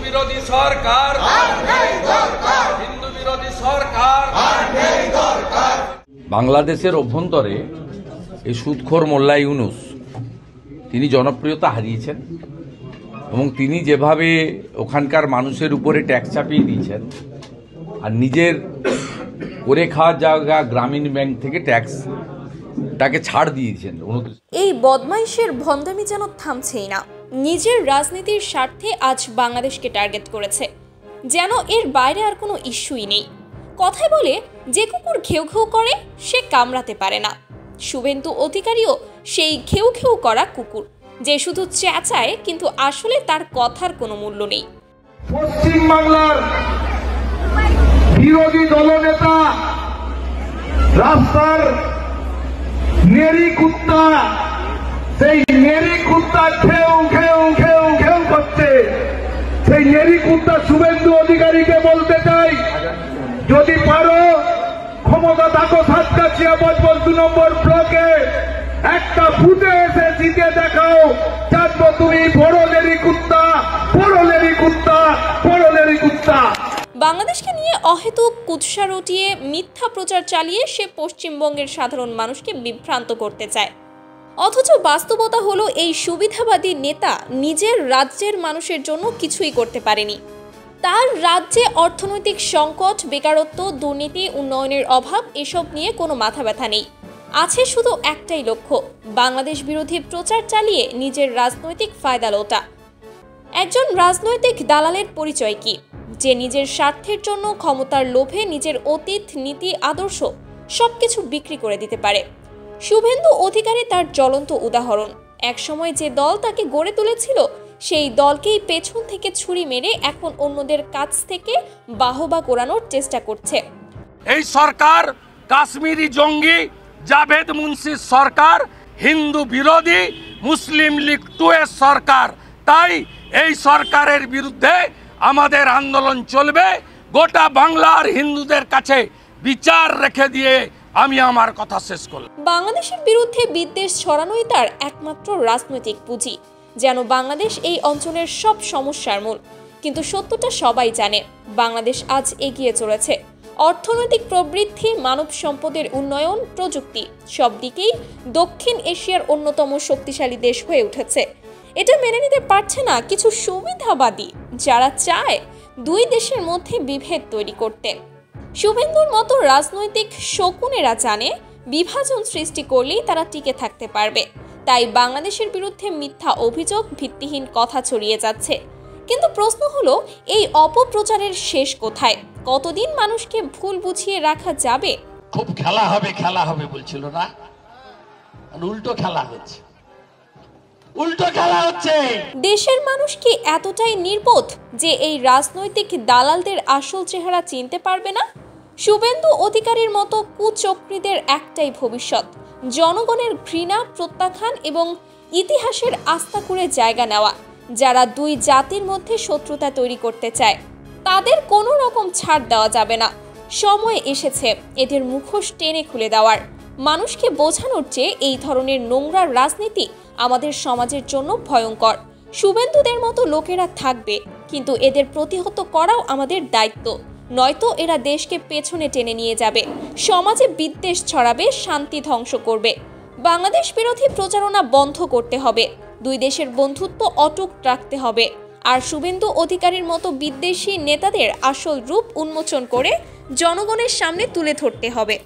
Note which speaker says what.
Speaker 1: বিরোধী সরকার, হিন্দু বিরোধী সরকার। বাংলাদেশের অভ্যন্তরে এই সুদখোর মোল্লা ইউনুস তিনি জনপ্রিয়তা হারিয়েছেন এবং তিনি যেভাবে ওখানকার মানুষের উপরে ট্যাক্স চাপিয়ে দিয়েছেন আর নিজের করে খাওয়ার জায়গা গ্রামীণ ব্যাংক থেকে ট্যাক্সটাকে ছাড় দিয়েছেন।
Speaker 2: এই বদমাইশের ভন্ডামি যেন থামছেই না। নিজের রাজনীতির স্বার্থে আজ বাংলাদেশকে টার্গেট করেছে, যেন এর বাইরে আর কোনো ইস্যুই নেই। কথায় বলে, যে কুকুর ঘেউ ঘেউ করে সে কামড়াতে পারে না। শুভেন্দু অধিকারীও সেই ঘেউ ঘেউ করা কুকুর, যে শুধু চেঁচায় কিন্তু আসলে তার কথার কোনো মূল্য নেই।
Speaker 3: পশ্চিম বাংলার বিরোধী দলনেতা রাস্তার নেরি কুত্তা, সেই নেরি কুত্তা ঘেউ ঘেউ ঘেউ ঘেউ করছে। সেই নেরি কুত্তা শুভেন্দু অধিকারীকে বলতে চাই, যদি পারো ক্ষমতা থাকো সাতকাছিয়া 55 নম্বর ব্লকে একটা ফুটে এসে জিতে দেখাও, জানবো তুমি বড় নেরি কুত্তা, বড় নেরি কুত্তা, বড় নেরি কুত্তা।
Speaker 2: বাংলাদেশকে নিয়ে অহেতুক কুৎসা রটিয়ে মিথ্যা প্রচার চালিয়ে সে পশ্চিমবঙ্গের সাধারণ মানুষকে বিভ্রান্ত করতে চায়। অথচ বাস্তবতা হলো, এই সুবিধাবাদী নেতা নিজের রাজ্যের মানুষের জন্য কিছুই করতে পারেনি। তার রাজ্যে অর্থনৈতিক সংকট, বেকারত্ব, দুর্নীতি, উন্নয়নের অভাব এসব নিয়ে কোনো মাথা ব্যথা নেই। আছে শুধু একটাই লক্ষ্য, বাংলাদেশ বিরোধী প্রচার চালিয়ে নিজের রাজনৈতিক ফায়দা লোটা। একজন রাজনৈতিক দালালের পরিচয় কি? যে নিজের স্বার্থের জন্য ক্ষমতার লোভে নিজের অতীত, নীতি, আদর্শ সবকিছু বিক্রি করে দিতে পারে। শুভেন্দু অধিকারী তার জ্বলন্ত উদাহরণ। একসময় যে দল তাকে গড়ে তুলেছিল, সেই দলকেই পেছন থেকে ছুরি মেরে এখন অন্যদের কাছ থেকে বাহবা কোরানোর চেষ্টা করছে।
Speaker 1: এই সরকার কাশ্মীরি জঙ্গি জাভেদ মুন্সির সরকার, হিন্দু বিরোধী মুসলিম লীগ 2 এর সরকার। তাই এই সরকারের বিরুদ্ধে আমাদের আন্দোলন চলবে। গোটা বাংলার হিন্দুদের কাছে বিচার রেখে দিয়ে আমি আমার কথা শেষ করলাম।
Speaker 2: বাংলাদেশের বিরুদ্ধে বিদ্বেষ ছড়ানোই তার একমাত্র রাজনৈতিক পুঁজি, যেন বাংলাদেশ এই অঞ্চলের সব সমস্যার মূল। কিন্তু সত্যটা সবাই জানে, বাংলাদেশ আজ এগিয়ে চলেছে। অর্থনৈতিক প্রবৃদ্ধি, মানব সম্পদের উন্নয়ন, প্রযুক্তি সব দিকেই দক্ষিণ এশিয়ার অন্যতম শক্তিশালী দেশ হয়ে উঠেছে। এটা মেনে নিতে পারছে না কিছু সুবিধাবাদী, যারা চায় দুই দেশের মধ্যে বিভেদ তৈরি করতে। শুভেন্দুর মতো রাজনৈতিক শকুনেরা জানে, বিভাজন সৃষ্টি করলেই তারা টিকে থাকতে পারবে। তাই বাংলাদেশের বিরুদ্ধে মিথ্যা অভিযোগ, ভিত্তিহীন কথা ছড়িয়ে যাচ্ছে। কিন্তু প্রশ্ন হলো, এই অপপ্রচারের শেষ কোথায়? কতদিন মানুষকে ভুল বুঝিয়ে রাখা যাবে?
Speaker 4: খুব খেলা হবে বলছিল না, উল্টো খেলা হচ্ছে, উল্টো খেলা হচ্ছে।
Speaker 2: দেশের মানুষ কি এতটাই নির্বোধ যে এই রাজনৈতিক দালালদের আসল চেহারা চিনতে পারবে না? শুভেন্দু অধিকারীর মতো কুচক্রীদের একটাই ভবিষ্যৎ, জনগণের ঘৃণা, প্রত্যাখ্যান এবং ইতিহাসের আস্থা করে জায়গা নেওয়া। যারা দুই জাতির মধ্যে শত্রুতা তৈরি করতে চায়, তাদের কোনো রকম ছাড় দেওয়া যাবে না। সময় এসেছে এদের মুখোশ টেনে খুলে দেওয়ার, মানুষকে বোঝানোর চেয়ে এই ধরনের নোংরা রাজনীতি আমাদের সমাজের জন্য ভয়ঙ্কর। শুভেন্দুদের মতো লোকেরা থাকবে, কিন্তু এদের প্রতিহত করাও আমাদের দায়িত্ব। নয়তো এরা দেশকে পেছনে টেনে নিয়ে যাবে, সমাজে বিদ্বেষ ছড়াবে, শান্তি ধ্বংস করবে। বাংলাদেশ বিরোধী প্রচারণা বন্ধ করতে হবে, দুই দেশের বন্ধুত্ব অটুট রাখতে হবে, আর শুভেন্দু অধিকারীর মতো বিদ্বেষী নেতাদের আসল রূপ উন্মোচন করে জনগণের সামনে তুলে ধরতে হবে।